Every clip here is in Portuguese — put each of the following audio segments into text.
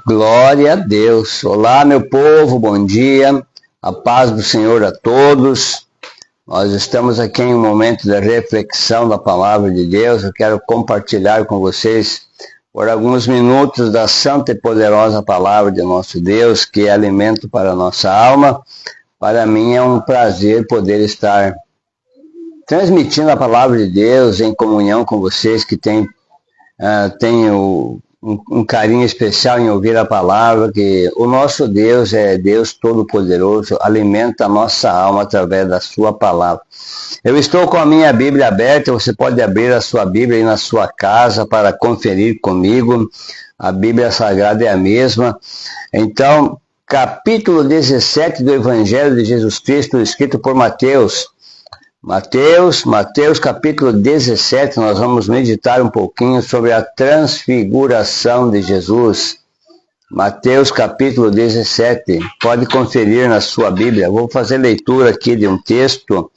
Glória a Deus. Olá, meu povo, bom dia. A paz do Senhor a todos. Nós estamos aqui em um momento de reflexão da palavra de Deus. Eu quero compartilhar com vocês por alguns minutos da santa e poderosa palavra de nosso Deus, que é alimento para a nossa alma. Para mim é um prazer poder estar transmitindo a palavra de Deus em comunhão com vocês que têm um carinho especial em ouvir a palavra, que o nosso Deus é Deus Todo-Poderoso, alimenta a nossa alma através da sua palavra. Eu estou com a minha Bíblia aberta, você pode abrir a sua Bíblia aí na sua casa para conferir comigo. A Bíblia Sagrada é a mesma. Então, capítulo 17 do Evangelho de Jesus Cristo, escrito por Mateus. Mateus capítulo 17, nós vamos meditar um pouquinho sobre a transfiguração de Jesus. Mateus capítulo 17, pode conferir na sua Bíblia. Vou fazer leitura aqui de um texto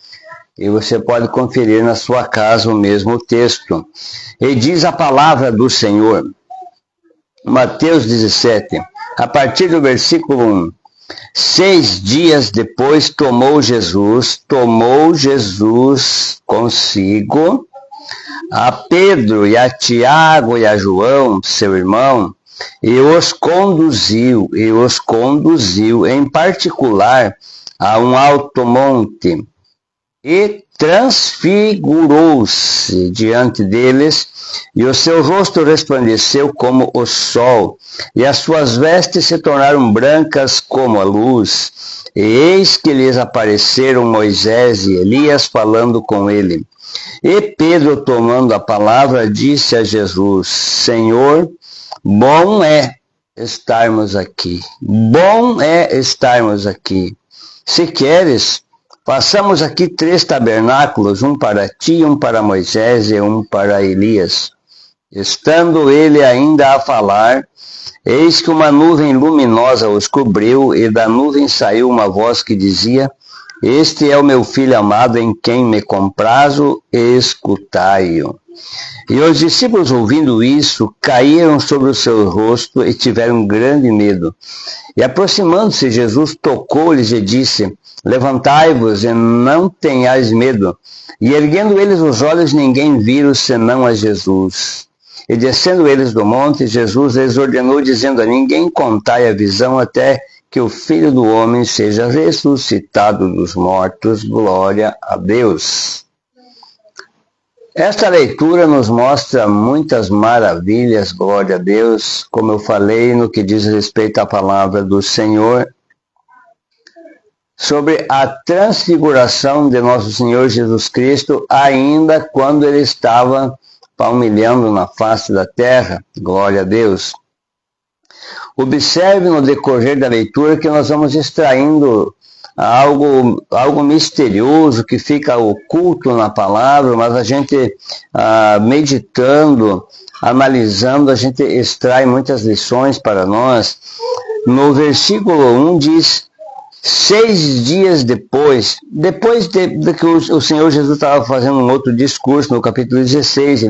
e você pode conferir na sua casa o mesmo texto. E diz a palavra do Senhor, Mateus 17, a partir do versículo 1. 6 dias depois tomou Jesus consigo a Pedro e a Tiago e a João, seu irmão, e os conduziu em particular a um alto monte e transfigurou-se diante deles, e o seu rosto resplandeceu como o sol, e as suas vestes se tornaram brancas como a luz. E eis que lhes apareceram Moisés e Elias falando com ele. E Pedro, tomando a palavra, disse a Jesus: Senhor, bom é estarmos aqui. Se queres, façamos aqui 3 tabernáculos, um para ti, um para Moisés e um para Elias. Estando ele ainda a falar, eis que uma nuvem luminosa os cobriu, e da nuvem saiu uma voz que dizia: Este é o meu filho amado, em quem me comprazo, escutai-o. E os discípulos, ouvindo isso, caíram sobre o seu rosto e tiveram grande medo. E aproximando-se, Jesus tocou-lhes e disse: Levantai-vos e não tenhais medo. E erguendo eles os olhos, ninguém viram senão a Jesus. E descendo eles do monte, Jesus lhes ordenou, dizendo: A ninguém contai a visão até que o Filho do Homem seja ressuscitado dos mortos. Glória a Deus. Esta leitura nos mostra muitas maravilhas, glória a Deus, como eu falei no que diz respeito à palavra do Senhor, sobre a transfiguração de nosso Senhor Jesus Cristo, ainda quando ele estava palmilhando na face da terra. Glória a Deus. Observe no decorrer da leitura que nós vamos extraindo algo misterioso que fica oculto na palavra, mas a gente meditando, analisando, a gente extrai muitas lições para nós. No versículo 1 diz: 6 dias depois de que o Senhor Jesus estava fazendo um outro discurso, no capítulo 16,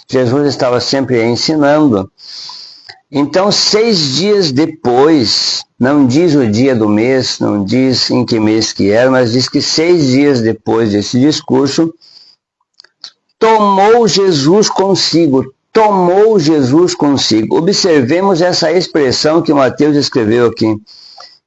Jesus estava sempre ensinando. Então, 6 dias depois, não diz o dia do mês, não diz em que mês que era, mas diz que 6 dias depois desse discurso, tomou Jesus consigo. Observemos essa expressão que Mateus escreveu aqui.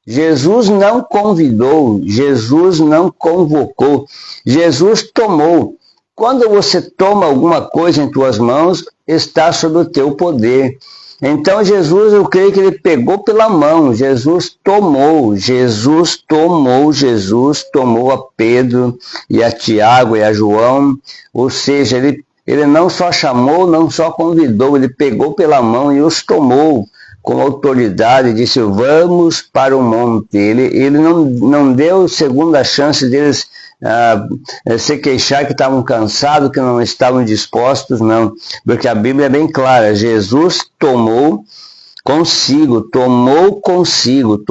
Jesus não convidou, Jesus não convocou, Jesus tomou. Quando você toma alguma coisa em tuas mãos, está sob o teu poder. Então Jesus, eu creio que ele pegou pela mão, Jesus tomou a Pedro e a Tiago e a João, ou seja, ele não só chamou, não só convidou, ele pegou pela mão e os tomou com autoridade, e disse: vamos para o monte. Ele não deu segunda chance deles se queixar que estavam cansados, que não estavam dispostos, não. Porque a Bíblia é bem clara: Jesus tomou tomou consigo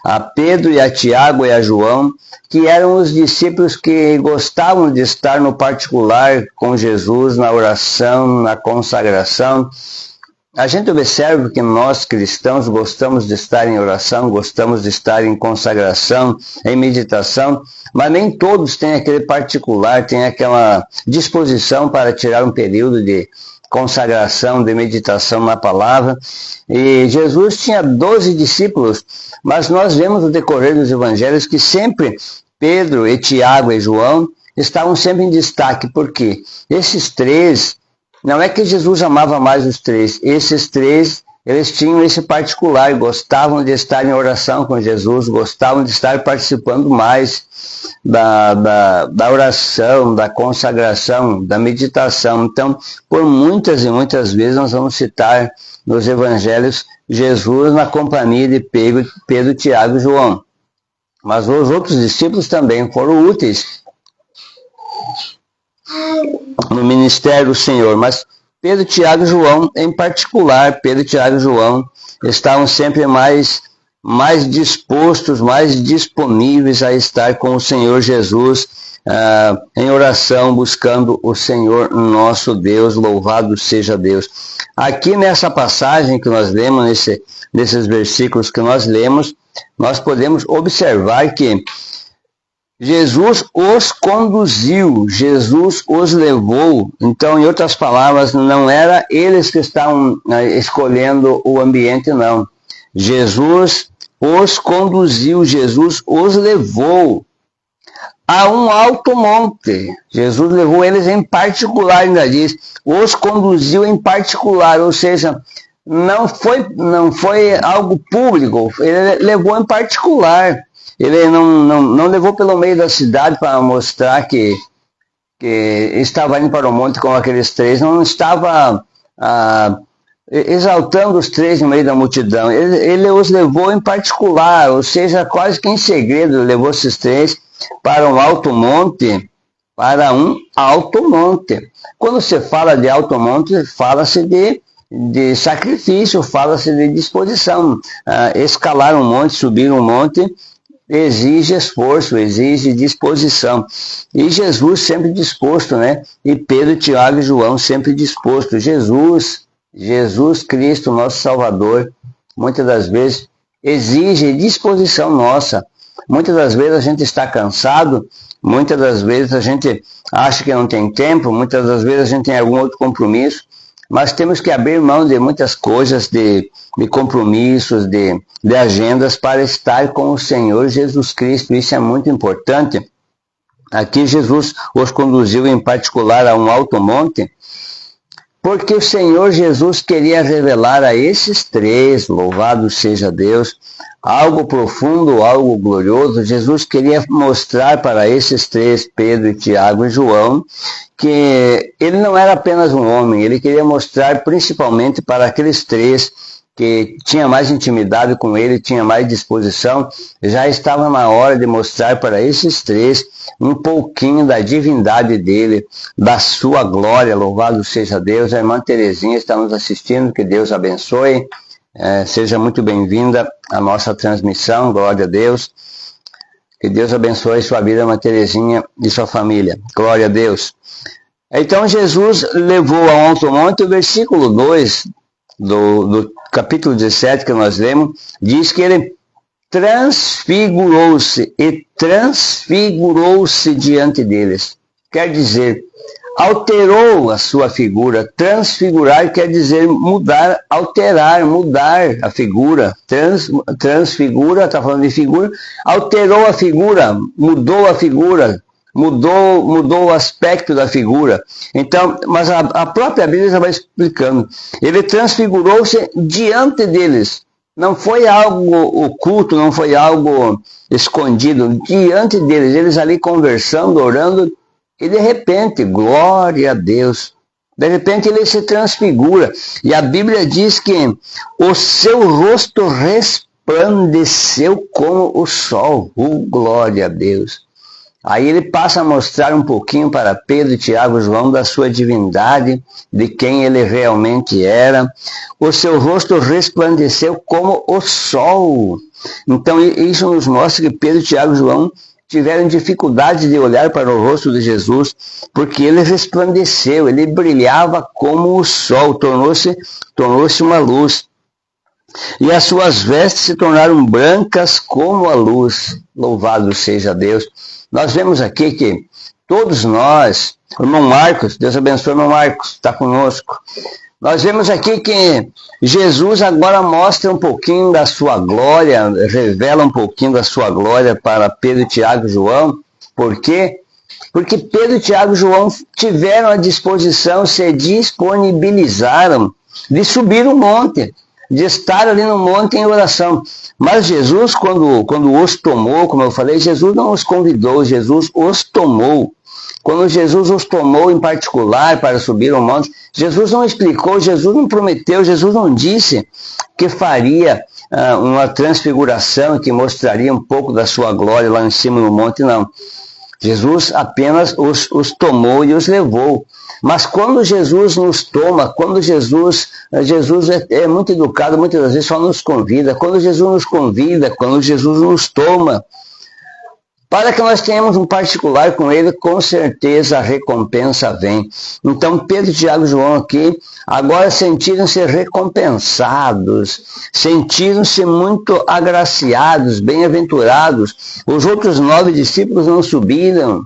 a Pedro e a Tiago e a João, que eram os discípulos que gostavam de estar no particular com Jesus, na oração, na consagração. A gente observa que nós cristãos gostamos de estar em oração, gostamos de estar em consagração, em meditação, mas nem todos têm aquele particular, têm aquela disposição para tirar um período de consagração, de meditação na palavra. E Jesus tinha 12 discípulos, mas nós vemos no decorrer dos evangelhos que sempre Pedro e Tiago e João estavam sempre em destaque, porque esses três, não é que Jesus amava mais os três, esses três, eles tinham esse particular, gostavam de estar em oração com Jesus, gostavam de estar participando mais da oração, da consagração, da meditação. Então, por muitas e muitas vezes nós vamos citar nos evangelhos Jesus na companhia de Pedro, Tiago e João. Mas os outros discípulos também foram úteis no ministério do Senhor, mas Pedro, Tiago e João, em particular, Pedro, Tiago e João estavam sempre mais dispostos, mais disponíveis a estar com o Senhor Jesus em oração, buscando o Senhor nosso Deus, louvado seja Deus. Aqui nessa passagem que nós lemos, nesses versículos que nós lemos, nós podemos observar que Jesus os conduziu, Jesus os levou. Então, em outras palavras, não era eles que estavam escolhendo o ambiente, não. Jesus os conduziu, Jesus os levou a um alto monte. Jesus levou eles em particular, ainda diz, os conduziu em particular, ou seja, não foi algo público, ele levou em particular. Ele não levou pelo meio da cidade para mostrar que estava indo para o monte com aqueles três, não estava exaltando os três no meio da multidão. Ele os levou em particular, ou seja, quase que em segredo, levou esses três para um alto monte, Quando se fala de alto monte, fala-se de sacrifício, fala-se de disposição. Escalar um monte, subir um monte, exige esforço, exige disposição. E Jesus sempre disposto, né? E Pedro, Tiago e João sempre disposto. Jesus Cristo, nosso Salvador, muitas das vezes exige disposição nossa. Muitas das vezes a gente está cansado, muitas das vezes a gente acha que não tem tempo, muitas das vezes a gente tem algum outro compromisso, mas temos que abrir mão de muitas coisas, de compromissos, de agendas para estar com o Senhor Jesus Cristo. Isso é muito importante. Aqui Jesus os conduziu em particular a um alto monte, porque o Senhor Jesus queria revelar a esses três, louvado seja Deus, algo profundo, algo glorioso. Jesus queria mostrar para esses três, Pedro, Tiago e João, que ele não era apenas um homem, ele queria mostrar principalmente para aqueles três que tinha mais intimidade com ele, tinha mais disposição, já estava na hora de mostrar para esses três um pouquinho da divindade dele, da sua glória, louvado seja Deus. A irmã Terezinha está nos assistindo, que Deus abençoe, seja muito bem-vinda à nossa transmissão, glória a Deus, que Deus abençoe sua vida, irmã Terezinha, e sua família, glória a Deus. Então Jesus levou ao alto monte. O versículo 2 do capítulo 17 que nós lemos, diz que ele transfigurou-se diante deles. Quer dizer, alterou a sua figura. Transfigurar quer dizer mudar, alterar, mudar a figura. Transfigura, está falando de figura, alterou a figura, mudou a figura, mudou o aspecto da figura. Então, mas a própria Bíblia já vai explicando. Ele transfigurou-se diante deles. Não foi algo oculto, não foi algo escondido. Diante deles, eles ali conversando, orando, e de repente, glória a Deus, de repente ele se transfigura. E a Bíblia diz que o seu rosto resplandeceu como o sol. Glória a Deus. Aí ele passa a mostrar um pouquinho para Pedro, Tiago e João da sua divindade, de quem ele realmente era. O seu rosto resplandeceu como o sol. Então isso nos mostra que Pedro, Tiago e João tiveram dificuldade de olhar para o rosto de Jesus, porque ele resplandeceu, ele brilhava como o sol, tornou-se uma luz. E as suas vestes se tornaram brancas como a luz. Louvado seja Deus. Nós vemos aqui que todos nós, o irmão Marcos, Deus abençoe o irmão Marcos, está conosco. Nós vemos aqui que Jesus agora mostra um pouquinho da sua glória, revela um pouquinho da sua glória para Pedro, Tiago e João. Por quê? Porque Pedro, Tiago e João tiveram a disposição, se disponibilizaram de subir o monte, de estar ali no monte em oração. Mas Jesus, quando os tomou, como eu falei, Jesus não os convidou, Jesus os tomou. Quando Jesus os tomou em particular para subir ao monte, Jesus não explicou, Jesus não prometeu, Jesus não disse que faria uma transfiguração que mostraria um pouco da sua glória lá em cima no monte, não. Jesus apenas os tomou e os levou. Mas quando Jesus nos toma, quando Jesus é muito educado, muitas das vezes só nos convida. Quando Jesus nos convida, quando Jesus nos toma, para que nós tenhamos um particular com ele, com certeza a recompensa vem. Então Pedro, Tiago e João aqui, agora sentiram-se recompensados, sentiram-se muito agraciados, bem-aventurados. Os outros 9 discípulos não subiram,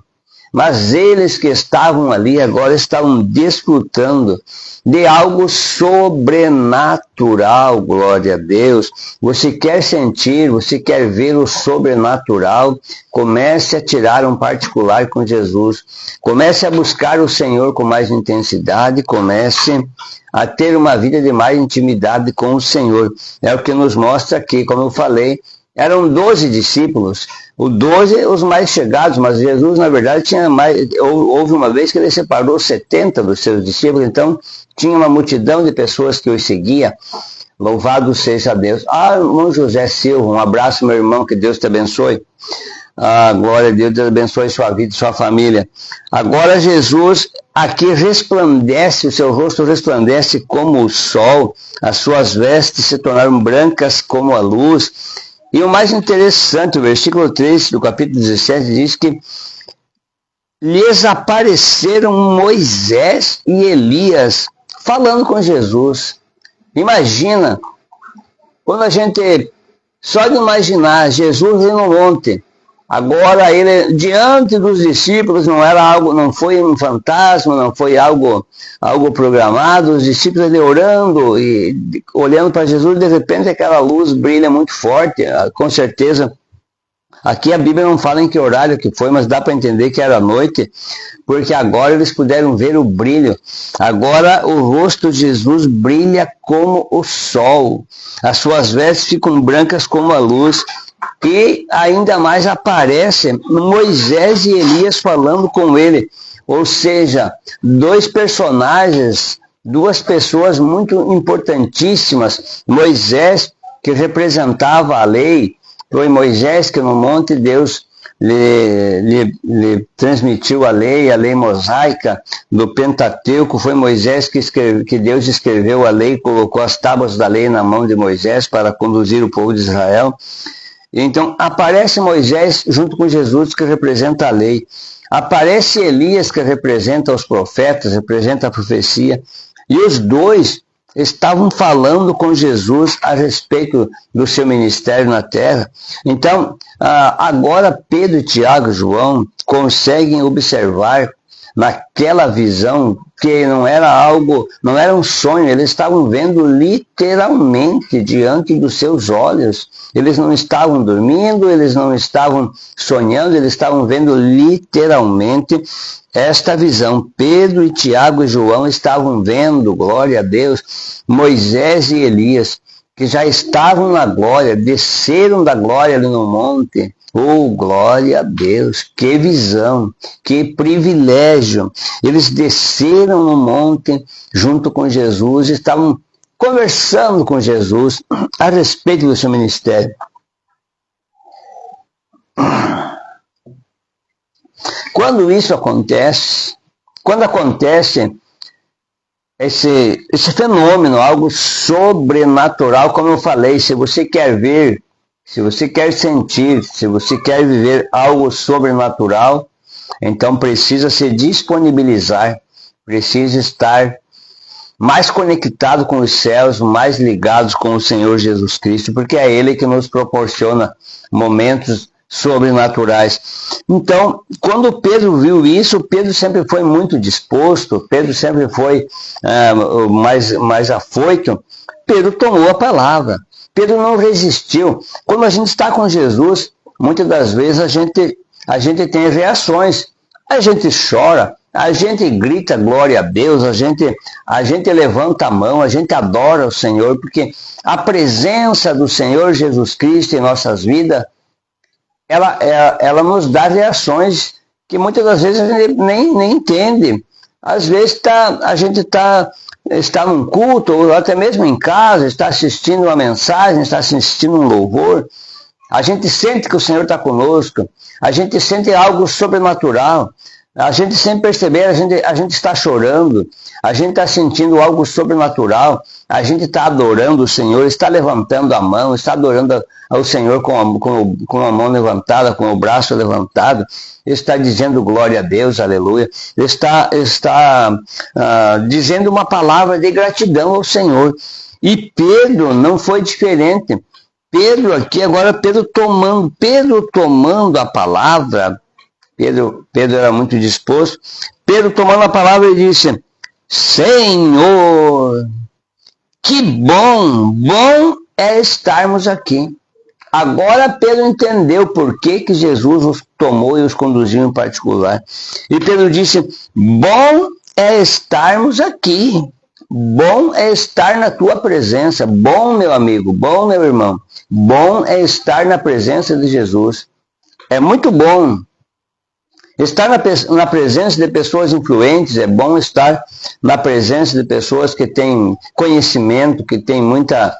mas eles que estavam ali agora estavam desfrutando de algo sobrenatural, glória a Deus. Você quer sentir, você quer ver o sobrenatural, comece a tirar um particular com Jesus. Comece a buscar o Senhor com mais intensidade, comece a ter uma vida de mais intimidade com o Senhor. É o que nos mostra aqui, como eu falei, eram 12 discípulos, os 12 os mais chegados, mas Jesus, na verdade, tinha mais. Houve uma vez que ele separou 70 dos seus discípulos, então tinha uma multidão de pessoas que os seguia. Louvado seja Deus. Irmão José Silva, um abraço, meu irmão, que Deus te abençoe. Glória a Deus, Deus abençoe sua vida e sua família. Agora Jesus aqui resplandece, o seu rosto resplandece como o sol, as suas vestes se tornaram brancas como a luz. E o mais interessante, o versículo 3 do capítulo 17 diz que lhes apareceram Moisés e Elias falando com Jesus. Imagina, quando a gente, só de imaginar Jesus no monte, agora ele, diante dos discípulos, não era algo, não foi um fantasma, não foi algo programado, os discípulos ali orando e olhando para Jesus, de repente aquela luz brilha muito forte, com certeza. Aqui a Bíblia não fala em que horário que foi, mas dá para entender que era noite, porque agora eles puderam ver o brilho. Agora o rosto de Jesus brilha como o sol, as suas vestes ficam brancas como a luz. E ainda mais aparece Moisés e Elias falando com ele. Ou seja, 2 personagens, 2 pessoas muito importantíssimas. Moisés, que representava a lei, foi Moisés que no monte Deus lhe transmitiu a lei mosaica do Pentateuco. Foi Moisés que Deus escreveu a lei, colocou as tábuas da lei na mão de Moisés para conduzir o povo de Israel. Então, aparece Moisés junto com Jesus, que representa a lei. Aparece Elias, que representa os profetas, representa a profecia. E os 2 estavam falando com Jesus a respeito do seu ministério na terra. Então, agora Pedro, Tiago e João conseguem observar naquela visão que não era um sonho, eles estavam vendo literalmente diante dos seus olhos. Eles não estavam dormindo, eles não estavam sonhando, eles estavam vendo literalmente esta visão. Pedro e Tiago e João estavam vendo, glória a Deus, Moisés e Elias, que já estavam na glória, desceram da glória ali no monte. Oh, glória a Deus, que visão, que privilégio. Eles desceram no monte junto com Jesus, estavam conversando com Jesus a respeito do seu ministério. Quando isso acontece, quando acontece esse fenômeno, algo sobrenatural, como eu falei, se você quer ver, se você quer sentir, se você quer viver algo sobrenatural, então precisa se disponibilizar, precisa estar mais conectado com os céus, mais ligados com o Senhor Jesus Cristo, porque é Ele que nos proporciona momentos sobrenaturais. Então, quando Pedro viu isso, Pedro sempre foi muito disposto, Pedro sempre foi mais afoito. Pedro tomou a palavra, Pedro não resistiu. Quando a gente está com Jesus, muitas das vezes a gente tem reações, a gente chora, a gente grita glória a Deus, a gente levanta a mão, a gente adora o Senhor, porque a presença do Senhor Jesus Cristo em nossas vidas, ela nos dá reações que muitas das vezes a gente nem entende. Às vezes a gente está num culto, ou até mesmo em casa, está assistindo uma mensagem, está assistindo um louvor, a gente sente que o Senhor está conosco, a gente sente algo sobrenatural, a gente sem perceber, a gente está chorando, a gente está sentindo algo sobrenatural, a gente está adorando o Senhor, está levantando a mão, está adorando ao Senhor com a mão levantada, com o braço levantado, está dizendo glória a Deus, aleluia, está dizendo uma palavra de gratidão ao Senhor. E Pedro não foi diferente. Pedro aqui, agora Pedro tomando a palavra, Pedro era muito disposto. Pedro tomando a palavra e disse: Senhor, que bom é estarmos aqui. Agora Pedro entendeu por que Jesus os tomou e os conduziu em particular. E Pedro disse: bom é estarmos aqui. Bom é estar na tua presença. Bom, meu amigo, bom, meu irmão. Bom é estar na presença de Jesus. É muito bom. Estar na presença de pessoas influentes, é bom estar na presença de pessoas que têm conhecimento, que têm muita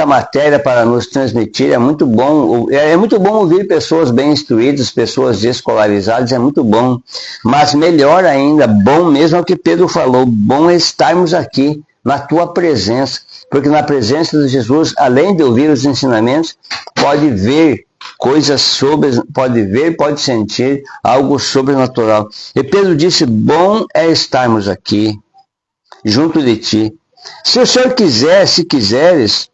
matéria para nos transmitir, é muito bom ouvir pessoas bem instruídas, pessoas escolarizadas, é muito bom, mas melhor ainda, bom mesmo é o que Pedro falou, bom é estarmos aqui na tua presença, porque na presença de Jesus, além de ouvir os ensinamentos, pode ver coisas pode sentir algo sobrenatural. E Pedro disse: bom é estarmos aqui, junto de ti. Se o Senhor quiser, se quiseres,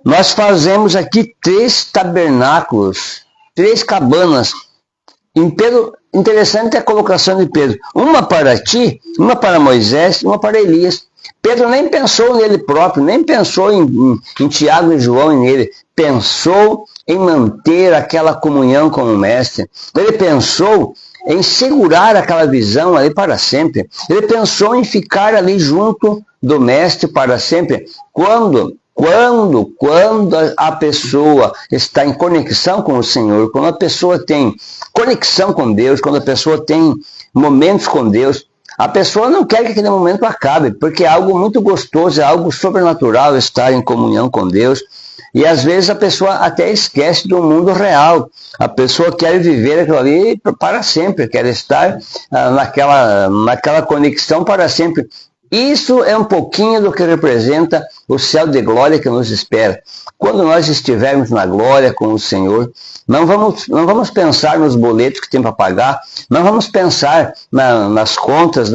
nós fazemos aqui 3 tabernáculos, 3 cabanas. Em Pedro, interessante a colocação de Pedro: uma para ti, uma para Moisés, uma para Elias. Pedro nem pensou nele próprio, nem pensou em Tiago e João e nele. Pensou em manter aquela comunhão com o Mestre. Ele pensou em segurar aquela visão ali para sempre. Ele pensou em ficar ali junto do Mestre para sempre. Quando a pessoa está em conexão com o Senhor, quando a pessoa tem conexão com Deus, quando a pessoa tem momentos com Deus, a pessoa não quer que aquele momento acabe, porque é algo muito gostoso, é algo sobrenatural estar em comunhão com Deus. E às vezes a pessoa até esquece do mundo real. A pessoa quer viver aquilo ali para sempre, quer estar naquela conexão para sempre. Isso é um pouquinho do que representa o céu de glória que nos espera. Quando nós estivermos na glória com o Senhor, não vamos pensar nos boletos que tem para pagar, não vamos pensar nas contas,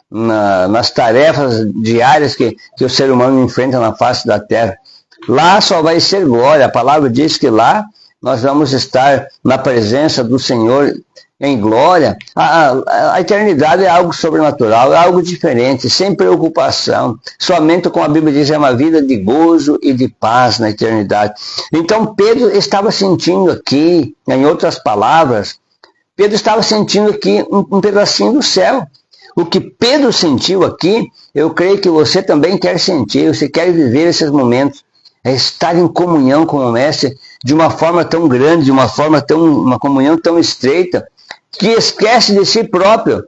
nas tarefas diárias que o ser humano enfrenta na face da terra. Lá só vai ser glória. A palavra diz que lá nós vamos estar na presença do Senhor em glória. A eternidade é algo sobrenatural, é algo diferente, sem preocupação. Somente, como a Bíblia diz, é uma vida de gozo e de paz na eternidade. Então Pedro estava sentindo aqui, em outras palavras, Pedro estava sentindo aqui um pedacinho do céu. O que Pedro sentiu aqui, eu creio que você também quer sentir, você quer viver esses momentos. É estar em comunhão com o Mestre de uma forma tão grande, uma comunhão tão estreita, que esquece de si próprio,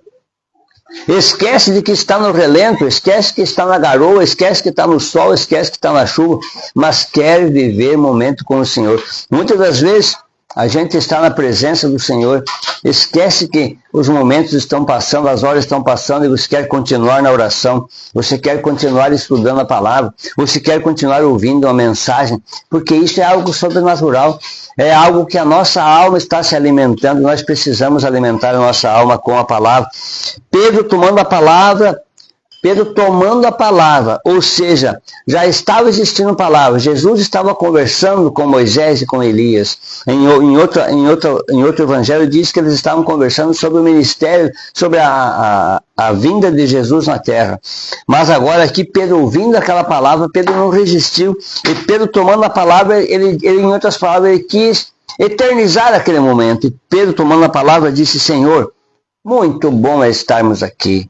esquece de que está no relento, esquece que está na garoa, esquece que está no sol, esquece que está na chuva, mas quer viver momento com o Senhor. Muitas das vezes A gente está na presença do Senhor, esquece que os momentos estão passando, as horas estão passando e você quer continuar na oração, você quer continuar estudando a palavra, você quer continuar ouvindo uma mensagem, porque isso é algo sobrenatural, é algo que a nossa alma está se alimentando, nós precisamos alimentar a nossa alma com a palavra. Pedro tomando a palavra, ou seja, já estava existindo palavra. Jesus estava conversando com Moisés e com Elias. Em outro evangelho diz que eles estavam conversando sobre o ministério, sobre a vinda de Jesus na terra. Mas agora aqui, Pedro ouvindo aquela palavra, Pedro não resistiu. E Pedro tomando a palavra, ele em outras palavras, ele quis eternizar aquele momento. E Pedro tomando a palavra disse: Senhor, muito bom é estarmos aqui.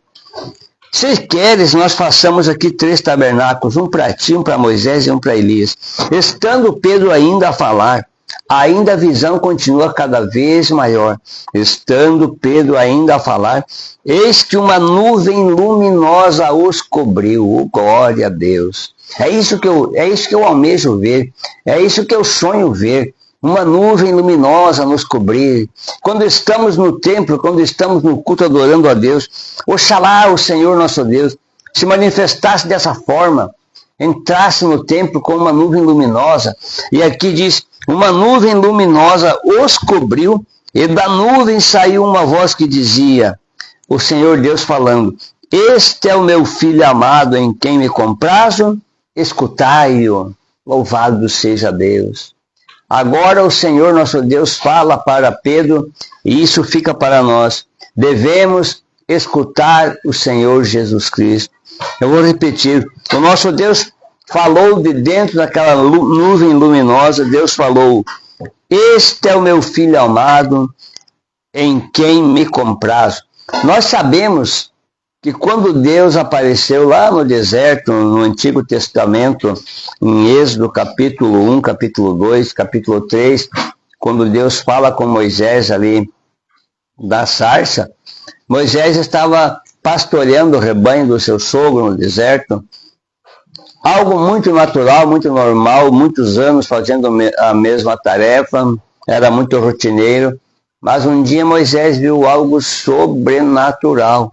Se queres, nós façamos aqui 3 tabernáculos, um para ti, um para Moisés e um para Elias. Estando Pedro ainda a falar, ainda a visão continua cada vez maior. Estando Pedro ainda a falar, eis que uma nuvem luminosa os cobriu. Oh, glória a Deus. É isso que eu almejo ver, é isso que eu sonho ver. Uma nuvem luminosa nos cobrir. Quando estamos no templo, quando estamos no culto adorando a Deus, oxalá o Senhor nosso Deus se manifestasse dessa forma, entrasse no templo com uma nuvem luminosa. E aqui diz, uma nuvem luminosa os cobriu, e da nuvem saiu uma voz que dizia, o Senhor Deus falando, este é o meu filho amado em quem me comprazo, escutai-o, louvado seja Deus. Agora o Senhor nosso Deus fala para Pedro, e isso fica para nós. Devemos escutar o Senhor Jesus Cristo. Eu vou repetir. O nosso Deus falou de dentro daquela nuvem luminosa. Deus falou, este é o meu filho amado, em quem me comprazo. Nós sabemos que quando Deus apareceu lá no deserto, no Antigo Testamento, em Êxodo capítulo 1, capítulo 2, capítulo 3, quando Deus fala com Moisés ali da sarça, Moisés estava pastoreando o rebanho do seu sogro no deserto, algo muito natural, muito normal, muitos anos fazendo a mesma tarefa, era muito rotineiro, mas um dia Moisés viu algo sobrenatural.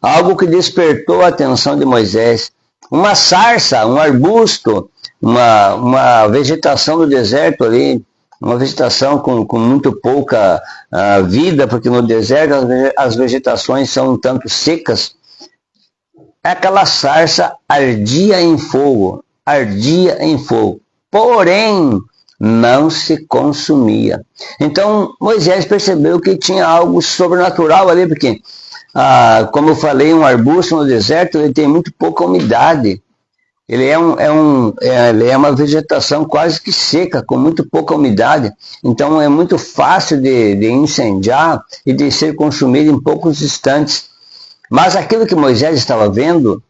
Algo que despertou a atenção de Moisés. Uma sarça, um arbusto, uma vegetação do deserto ali, uma vegetação com muito pouca vida, porque no deserto as vegetações são um tanto secas. Aquela sarça ardia em fogo, porém não se consumia. Então Moisés percebeu que tinha algo sobrenatural ali, porque como eu falei, um arbusto no deserto, ele tem muito pouca umidade. Ele é uma vegetação quase que seca, com muito pouca umidade. Então é muito fácil de incendiar e de ser consumido em poucos instantes. Mas aquilo que Moisés estava vendo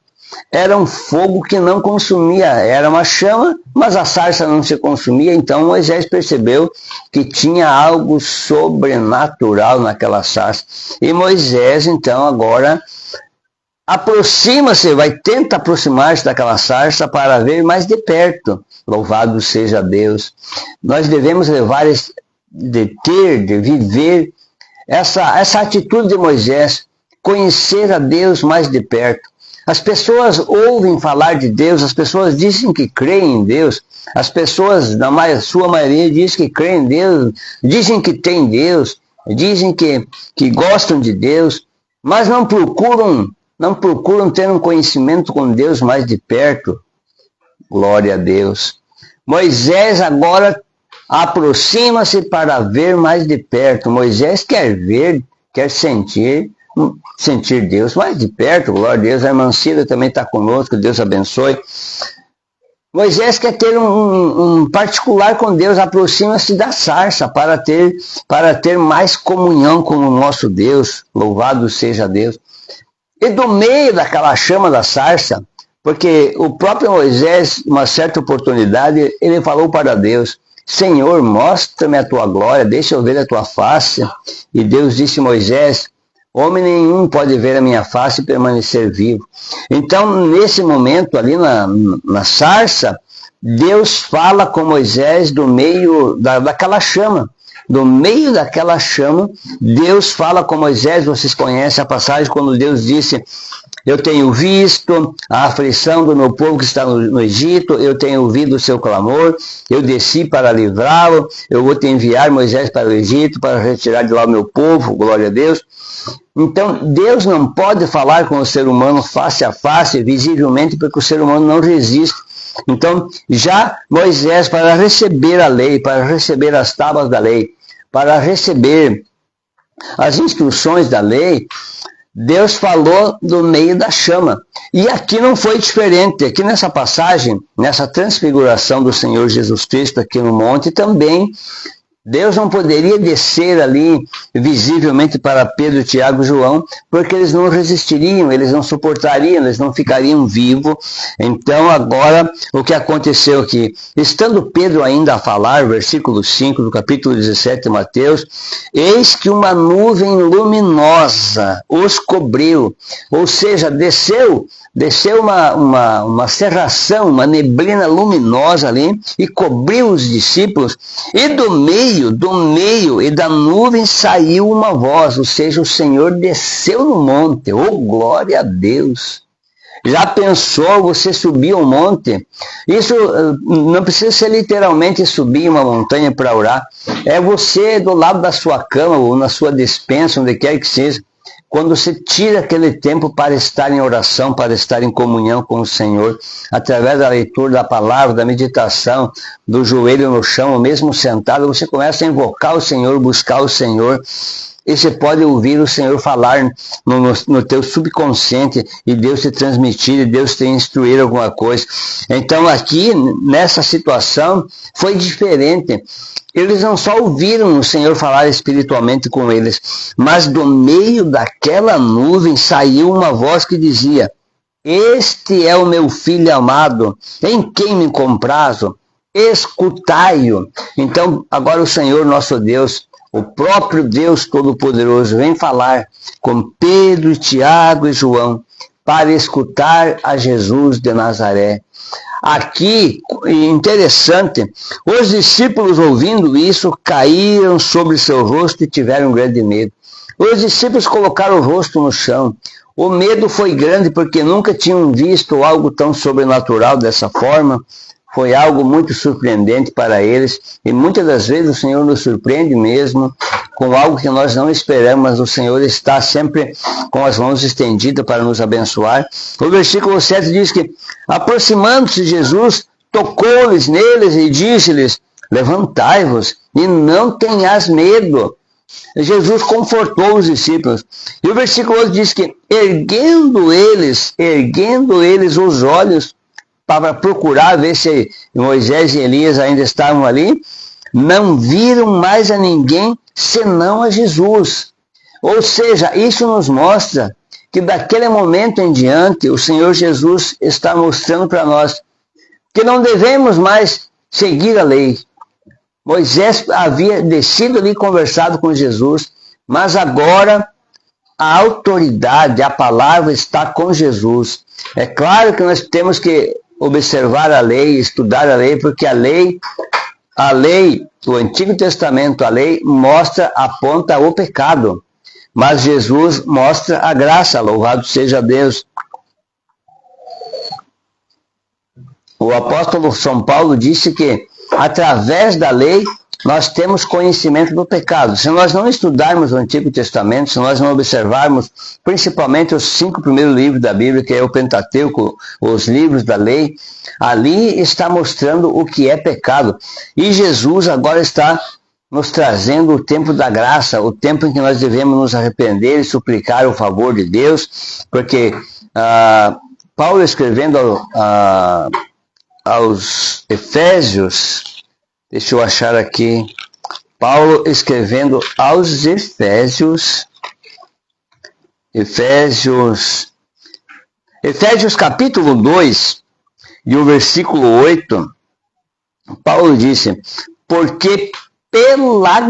era um fogo que não consumia, era uma chama, mas a sarça não se consumia. Então Moisés percebeu que tinha algo sobrenatural naquela sarça. E Moisés, então, agora aproxima-se, tenta aproximar-se daquela sarça para ver mais de perto. Louvado seja Deus. Nós devemos levar, de viver essa atitude de Moisés, conhecer a Deus mais de perto. As pessoas ouvem falar de Deus, as pessoas dizem que creem em Deus, as pessoas, na sua maioria, dizem que creem em Deus, dizem que tem Deus, dizem que gostam de Deus, mas não procuram ter um conhecimento com Deus mais de perto. Glória a Deus. Moisés agora aproxima-se para ver mais de perto. Moisés quer ver, quer sentir Deus mais de perto. Glória a Deus. A irmã Cida também está conosco, Deus abençoe. Moisés quer ter um particular com Deus, aproxima-se da sarça para ter mais comunhão com o nosso Deus. Louvado seja Deus. E do meio daquela chama da sarça, porque o próprio Moisés, uma certa oportunidade, ele falou para Deus, Senhor, mostra-me a tua glória, deixa eu ver a tua face. E Deus disse a Moisés, homem nenhum pode ver a minha face e permanecer vivo. Então, nesse momento, ali na sarça, Deus fala com Moisés do meio daquela chama. do meio daquela chama, Deus fala com Moisés. Vocês conhecem a passagem quando Deus disse: eu tenho visto a aflição do meu povo que está no Egito, eu tenho ouvido o seu clamor, eu desci para livrá-lo, eu vou te enviar, Moisés, para o Egito, para retirar de lá o meu povo, glória a Deus. Então, Deus não pode falar com o ser humano face a face, visivelmente, porque o ser humano não resiste. Então, já Moisés, para receber a lei, para receber as tábuas da lei, para receber as instruções da lei, Deus falou do meio da chama. E aqui não foi diferente. Aqui nessa passagem, nessa transfiguração do Senhor Jesus Cristo aqui no monte, também Deus não poderia descer ali visivelmente para Pedro, Tiago e João, porque eles não resistiriam, eles não suportariam, eles não ficariam vivos. Então agora, o que aconteceu aqui? Estando Pedro ainda a falar, versículo 5 do capítulo 17 de Mateus, eis que uma nuvem luminosa os cobriu, ou seja, desceu uma cerração, uma neblina luminosa ali, e cobriu os discípulos, e do meio e da nuvem saiu uma voz, ou seja, o Senhor desceu no monte. Oh, glória a Deus! Já pensou você subir um monte? Isso não precisa ser literalmente subir uma montanha para orar. É você do lado da sua cama ou na sua despensa, onde quer que seja, quando você tira aquele tempo para estar em oração, para estar em comunhão com o Senhor, através da leitura da palavra, da meditação, do joelho no chão, ou mesmo sentado, você começa a invocar o Senhor, buscar o Senhor, e você pode ouvir o Senhor falar no teu subconsciente, e Deus te transmitir, e Deus te instruir alguma coisa. Então aqui, nessa situação, foi diferente. Eles não só ouviram o Senhor falar espiritualmente com eles, mas do meio daquela nuvem saiu uma voz que dizia: este é o meu filho amado, em quem me comprazo, escutai-o. Então agora o Senhor nosso Deus, o próprio Deus Todo-Poderoso, vem falar com Pedro, Tiago e João para escutar a Jesus de Nazaré. Aqui, interessante, os discípulos ouvindo isso, caíram sobre seu rosto e tiveram grande medo. Os discípulos colocaram o rosto no chão. O medo foi grande porque nunca tinham visto algo tão sobrenatural dessa forma. Foi algo muito surpreendente para eles, e muitas das vezes o Senhor nos surpreende mesmo com algo que nós não esperamos, mas o Senhor está sempre com as mãos estendidas para nos abençoar. O versículo 7 diz que, aproximando-se Jesus, tocou-lhes neles e disse-lhes: levantai-vos e não tenhais medo. Jesus confortou os discípulos. E o versículo 8 diz que, erguendo eles os olhos, para procurar ver se Moisés e Elias ainda estavam ali, não viram mais a ninguém senão a Jesus. Ou seja, isso nos mostra que daquele momento em diante o Senhor Jesus está mostrando para nós que não devemos mais seguir a lei. Moisés havia descido ali e conversado com Jesus, mas agora a autoridade, a palavra está com Jesus. É claro que nós temos que observar a lei, estudar a lei, porque a lei, o Antigo Testamento, a lei aponta o pecado, mas Jesus mostra a graça, louvado seja Deus. O apóstolo São Paulo disse que através da lei nós temos conhecimento do pecado. Se nós não estudarmos o Antigo Testamento, se nós não observarmos principalmente os 5 primeiros livros da Bíblia, que é o Pentateuco, os livros da lei, ali está mostrando o que é pecado. E Jesus agora está nos trazendo o tempo da graça, o tempo em que nós devemos nos arrepender e suplicar o favor de Deus, porque Paulo, escrevendo aos Efésios, deixa eu achar aqui, Paulo escrevendo aos Efésios capítulo 2, e o versículo 8, Paulo disse: porque pela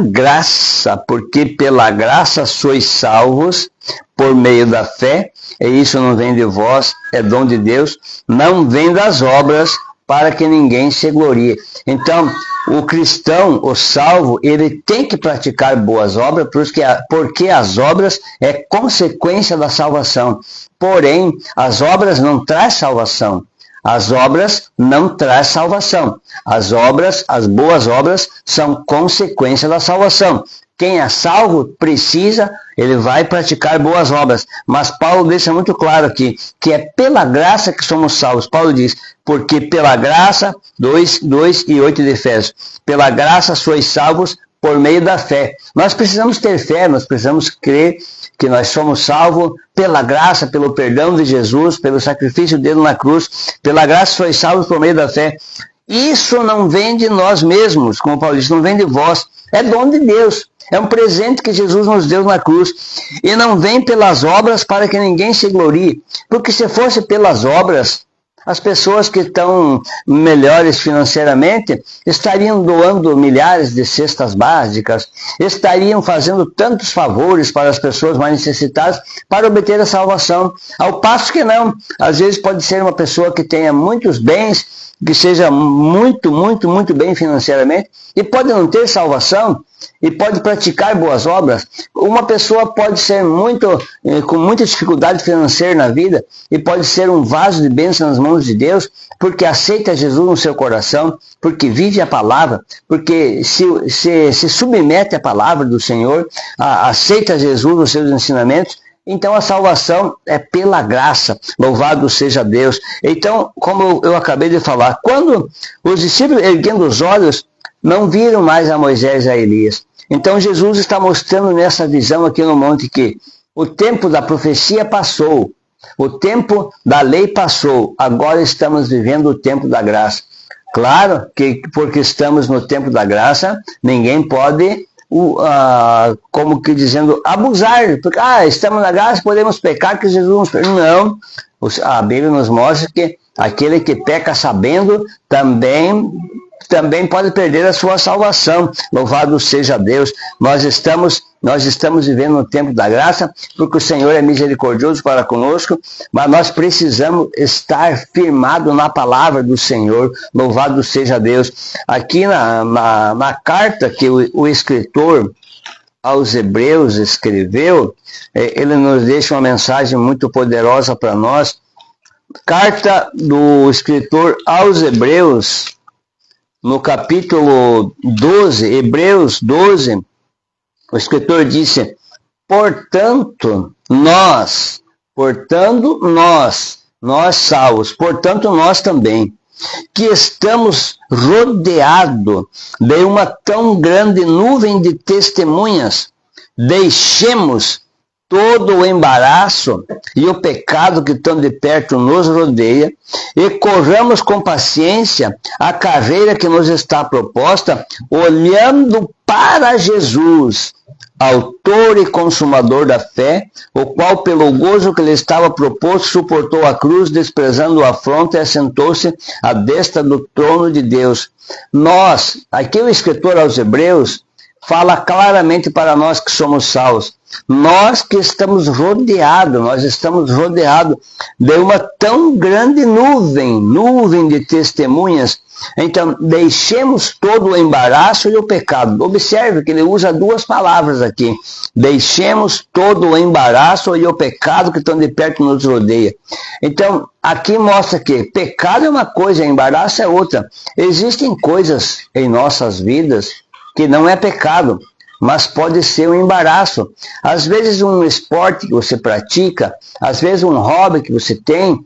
graça sois salvos por meio da fé, e isso não vem de vós, é dom de Deus, não vem das obras, para que ninguém se glorie. Então, o cristão, o salvo, ele tem que praticar boas obras, porque as obras é consequência da salvação. Porém, as obras não trazem salvação. As obras não trazem salvação. As boas obras, são consequência da salvação. Quem é salvo precisa, ele vai praticar boas obras. Mas Paulo deixa muito claro aqui, que é pela graça que somos salvos. Paulo diz, porque pela graça, 2:8 de Efésios, pela graça sois salvos por meio da fé. Nós precisamos ter fé, nós precisamos crer que nós somos salvos pela graça, pelo perdão de Jesus, pelo sacrifício dele na cruz. Pela graça sois salvos por meio da fé. Isso não vem de nós mesmos, como Paulo diz, não vem de vós. É dom de Deus. É um presente que Jesus nos deu na cruz. E não vem pelas obras para que ninguém se glorie. Porque se fosse pelas obras, as pessoas que estão melhores financeiramente estariam doando milhares de cestas básicas, estariam fazendo tantos favores para as pessoas mais necessitadas para obter a salvação. Ao passo que não. Às vezes pode ser uma pessoa que tenha muitos bens, que seja muito bem financeiramente, e pode não ter salvação, e pode praticar boas obras. Uma pessoa pode ser com muita dificuldade financeira na vida, e pode ser um vaso de bênção nas mãos de Deus, porque aceita Jesus no seu coração, porque vive a palavra, porque se submete à palavra do Senhor, aceita Jesus nos seus ensinamentos. Então a salvação é pela graça, louvado seja Deus. Então, como eu acabei de falar, quando os discípulos, erguendo os olhos, não viram mais a Moisés e a Elias. Então Jesus está mostrando nessa visão aqui no monte que o tempo da profecia passou, o tempo da lei passou, agora estamos vivendo o tempo da graça. Claro que porque estamos no tempo da graça, ninguém pode como que dizendo, abusar, porque estamos na graça, podemos pecar, que Jesus nos perdoa. Não, a Bíblia nos mostra que aquele que peca sabendo também pode perder a sua salvação. Louvado seja Deus. Nós estamos vivendo no tempo da graça, porque o Senhor é misericordioso para conosco, mas nós precisamos estar firmados na palavra do Senhor. Louvado seja Deus. Aqui na carta que o escritor aos Hebreus escreveu, ele nos deixa uma mensagem muito poderosa para nós. Carta do escritor aos Hebreus, no capítulo 12, Hebreus 12, o escritor disse, portanto nós salvos, portanto nós também, que estamos rodeados de uma tão grande nuvem de testemunhas, deixemos todo o embaraço e o pecado que tão de perto nos rodeia, e corramos com paciência a carreira que nos está proposta, olhando para Jesus, autor e consumador da fé, o qual pelo gozo que lhe estava proposto suportou a cruz, desprezando a afronta, e assentou-se à destra do trono de Deus. Aqui o escritor aos Hebreus fala claramente para nós que somos salvos. Nós que estamos rodeados de uma tão grande nuvem de testemunhas. Então, deixemos todo o embaraço e o pecado. Observe que ele usa duas palavras aqui. Deixemos todo o embaraço e o pecado que tão de perto nos rodeia. Então, aqui mostra que pecado é uma coisa, embaraço é outra. Existem coisas em nossas vidas que não é pecado, mas pode ser um embaraço. Às vezes um esporte que você pratica, às vezes um hobby que você tem,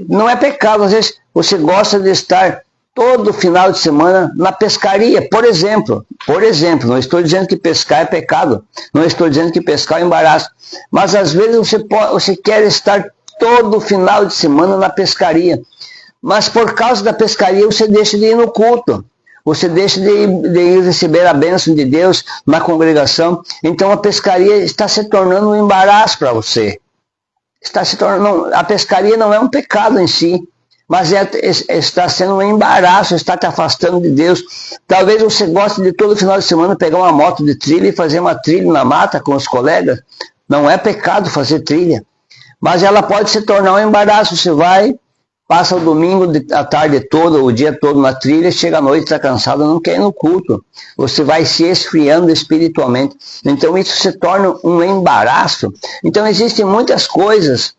não é pecado. Às vezes você gosta de estar todo final de semana na pescaria, por exemplo. Não estou dizendo que pescar é pecado, não estou dizendo que pescar é embaraço, mas às vezes você quer estar todo final de semana na pescaria, mas por causa da pescaria você deixa de ir no culto. Você deixa de ir receber a bênção de Deus na congregação. Então a pescaria está se tornando um embaraço para você. A pescaria não é um pecado em si, mas está sendo um embaraço, está te afastando de Deus. Talvez você goste de todo final de semana pegar uma moto de trilha e fazer uma trilha na mata com os colegas. Não é pecado fazer trilha, mas ela pode se tornar um embaraço. Você vai passa o domingo, a tarde toda, o dia todo na trilha, chega à noite, está cansado, não quer ir no culto. Você vai se esfriando espiritualmente. Então isso se torna um embaraço. Então existem muitas coisas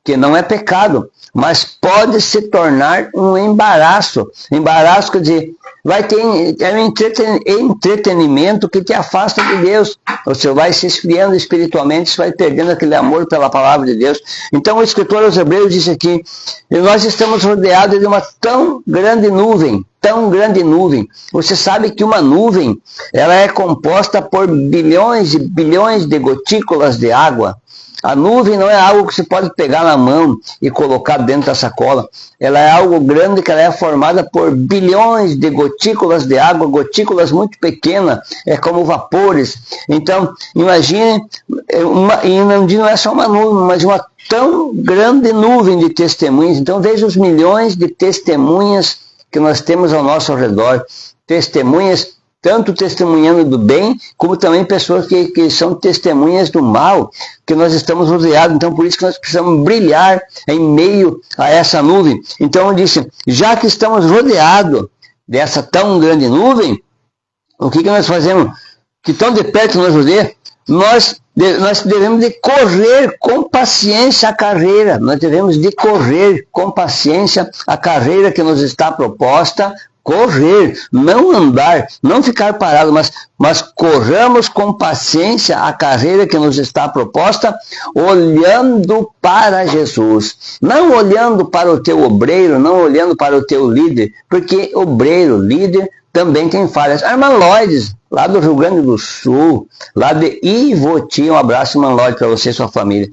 que não é pecado, mas pode se tornar um embaraço. Embaraço quer dizer, vai ter um entretenimento que te afasta de Deus. Você vai se esfriando espiritualmente, você vai perdendo aquele amor pela palavra de Deus. Então o escritor aos Hebreus diz aqui, nós estamos rodeados de uma tão grande nuvem. Você sabe que uma nuvem, ela é composta por bilhões e bilhões de gotículas de água. A nuvem não é algo que você pode pegar na mão e colocar dentro da sacola. Ela é algo grande, que ela é formada por bilhões de gotículas de água, gotículas muito pequenas, como vapores. Então, imagine, não é só uma nuvem, mas uma tão grande nuvem de testemunhas. Então, veja os milhões de testemunhas que nós temos ao nosso redor. Testemunhas, tanto testemunhando do bem, como também pessoas que são testemunhas do mal, que nós estamos rodeados. Então, por isso que nós precisamos brilhar em meio a essa nuvem. Então, eu disse, já que estamos rodeados dessa tão grande nuvem, o que nós fazemos? Que tão de perto nos rodeia? Nós devemos de correr com paciência a carreira. Nós devemos de correr com paciência a carreira que nos está proposta. Correr, não andar, não ficar parado, mas corramos com paciência a carreira que nos está proposta, olhando para Jesus. Não olhando para o teu obreiro, não olhando para o teu líder, porque obreiro, líder, também tem falhas. A irmã Loides, lá do Rio Grande do Sul, lá de Ivoti, um abraço, irmã Loides, para você e sua família.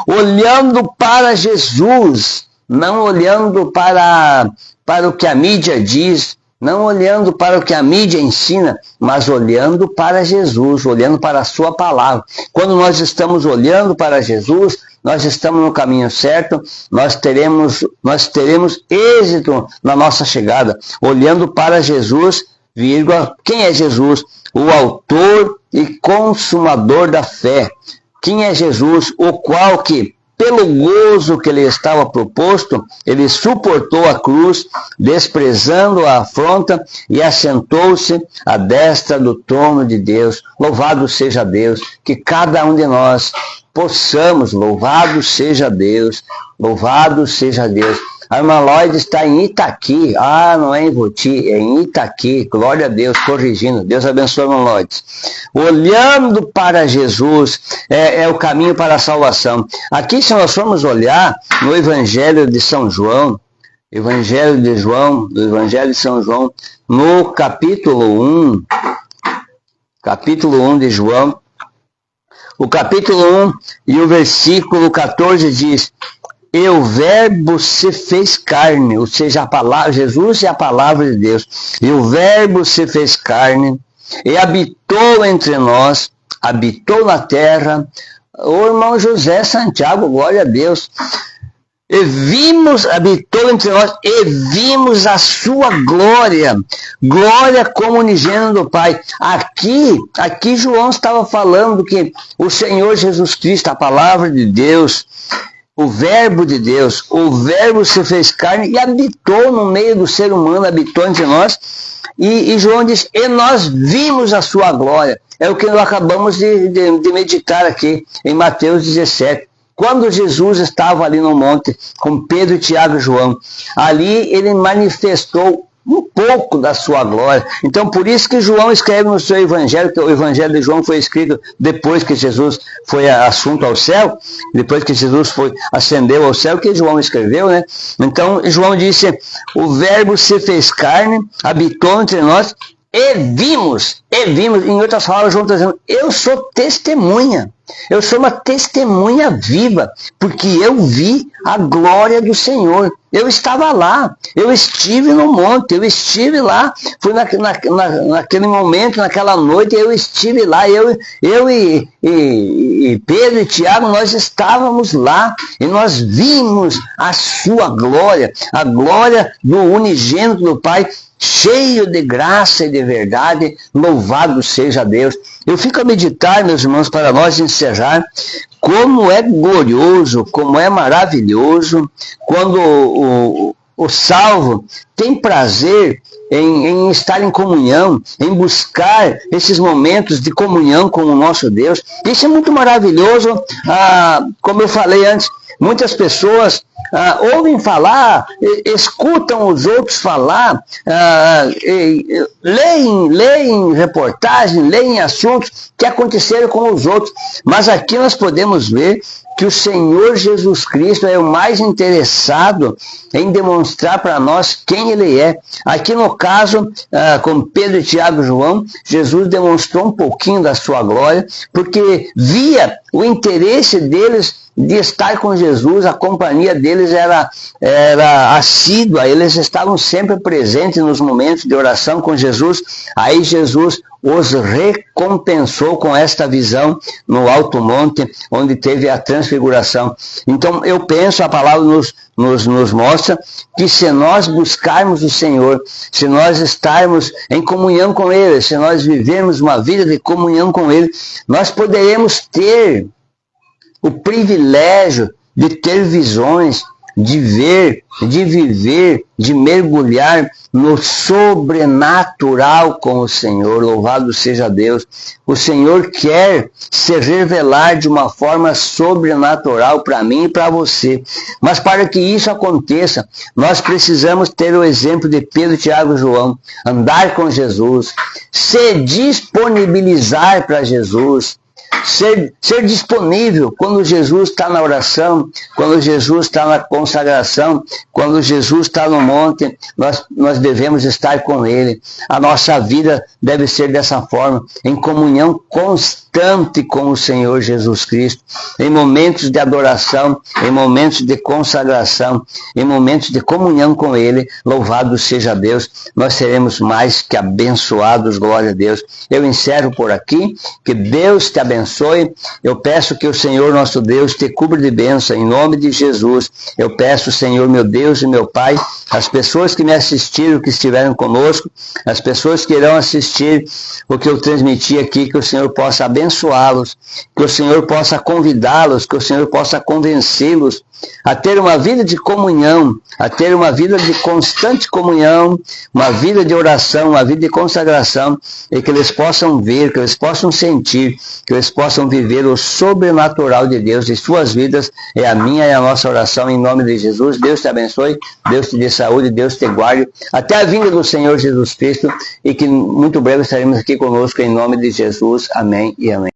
Olhando para Jesus, não olhando para o que a mídia diz, não olhando para o que a mídia ensina, mas olhando para Jesus, olhando para a sua palavra. Quando nós estamos olhando para Jesus, nós estamos no caminho certo, nós teremos êxito na nossa chegada. Olhando para Jesus, vírgula, quem é Jesus? O autor e consumador da fé. Quem é Jesus? O qual que, pelo gozo que lhe estava proposto, ele suportou a cruz, desprezando a afronta, e assentou-se à destra do trono de Deus. Louvado seja Deus, que cada um de nós possamos, louvado seja Deus, louvado seja Deus. A irmã Loide está em Itaqui, não é em Ivoti, é em Itaqui, glória a Deus, corrigindo, Deus abençoe a irmã Loide. Olhando para Jesus é o caminho para a salvação. Aqui, se nós formos olhar no Evangelho de São João, do Evangelho de São João, no capítulo 1 de João, o capítulo 1 e o versículo 14 diz: e o verbo se fez carne, ou seja, a palavra, Jesus é a palavra de Deus. E o verbo se fez carne e habitou entre nós, habitou na terra. O irmão José Santiago, glória a Deus. Habitou entre nós e vimos a sua glória, glória como unigênito do Pai. Aqui João estava falando que o Senhor Jesus Cristo, a palavra de Deus, o verbo de Deus, o verbo se fez carne e habitou no meio do ser humano, habitou entre nós, e João diz, e nós vimos a sua glória. É o que nós acabamos de meditar aqui em Mateus 17. Quando Jesus estava ali no monte com Pedro, Tiago e João, ali ele manifestou um pouco da sua glória. Então, por isso que João escreve no seu evangelho, que o evangelho de João foi escrito depois que Jesus foi assunto ao céu, depois que Jesus ascendeu ao céu, que João escreveu, né? Então, João disse, o verbo se fez carne, habitou entre nós, e vimos, em outras palavras, João está dizendo, eu sou testemunha, eu sou uma testemunha viva, porque eu vi a glória do Senhor, eu estava lá, eu estive no monte, eu estive lá, foi naquele momento, naquela noite, eu estive lá, eu e Pedro e Tiago, nós estávamos lá, e nós vimos a sua glória, a glória do unigênito do Pai, cheio de graça e de verdade, louvado seja Deus. Eu fico a meditar, meus irmãos, para nós encerrar, como é glorioso, como é maravilhoso quando o salvo tem prazer em estar em comunhão, em buscar esses momentos de comunhão com o nosso Deus. Isso é muito maravilhoso. Como eu falei antes, muitas pessoas ouvem falar, escutam os outros falar, leem reportagens, leem assuntos que aconteceram com os outros. Mas aqui nós podemos ver que o Senhor Jesus Cristo é o mais interessado em demonstrar para nós quem Ele é. Aqui no caso, com Pedro, Tiago e João, Jesus demonstrou um pouquinho da sua glória, porque via o interesse deles de estar com Jesus, a companhia deles era assídua, eles estavam sempre presentes nos momentos de oração com Jesus. Aí Jesus os recompensou com esta visão no alto monte, onde teve a transfiguração. Então eu penso, a palavra nos mostra que se nós buscarmos o Senhor, se nós estarmos em comunhão com Ele, se nós vivermos uma vida de comunhão com Ele, nós poderemos ter o privilégio de ter visões, de ver, de viver, de mergulhar no sobrenatural com o Senhor. Louvado seja Deus. O Senhor quer se revelar de uma forma sobrenatural para mim e para você. Mas para que isso aconteça, nós precisamos ter o exemplo de Pedro, Tiago e João. Andar com Jesus, se disponibilizar para Jesus. Ser disponível quando Jesus está na oração, quando Jesus está na consagração, quando Jesus está no monte, nós devemos estar com Ele. A nossa vida deve ser dessa forma, em comunhão constante com o Senhor Jesus Cristo, em momentos de adoração, em momentos de consagração, em momentos de comunhão com Ele. Louvado seja Deus, nós seremos mais que abençoados, glória a Deus. Eu encerro por aqui, que Deus te abençoe. Eu peço que o Senhor nosso Deus te cubra de bênção, em nome de Jesus. Eu peço, Senhor, meu Deus e meu Pai, as pessoas que me assistiram, que estiveram conosco, as pessoas que irão assistir o que eu transmiti aqui, que o Senhor possa abençoá-los, que o Senhor possa convidá-los, que o Senhor possa convencê-los a ter uma vida de comunhão, a ter uma vida de constante comunhão, uma vida de oração, uma vida de consagração, e que eles possam ver, que eles possam sentir, que eles possam viver o sobrenatural de Deus em suas vidas. É a minha e a nossa oração em nome de Jesus. Deus te abençoe, Deus te dê saúde, Deus te guarde, até a vinda do Senhor Jesus Cristo, e que muito breve estaremos aqui conosco em nome de Jesus. Amém e amém.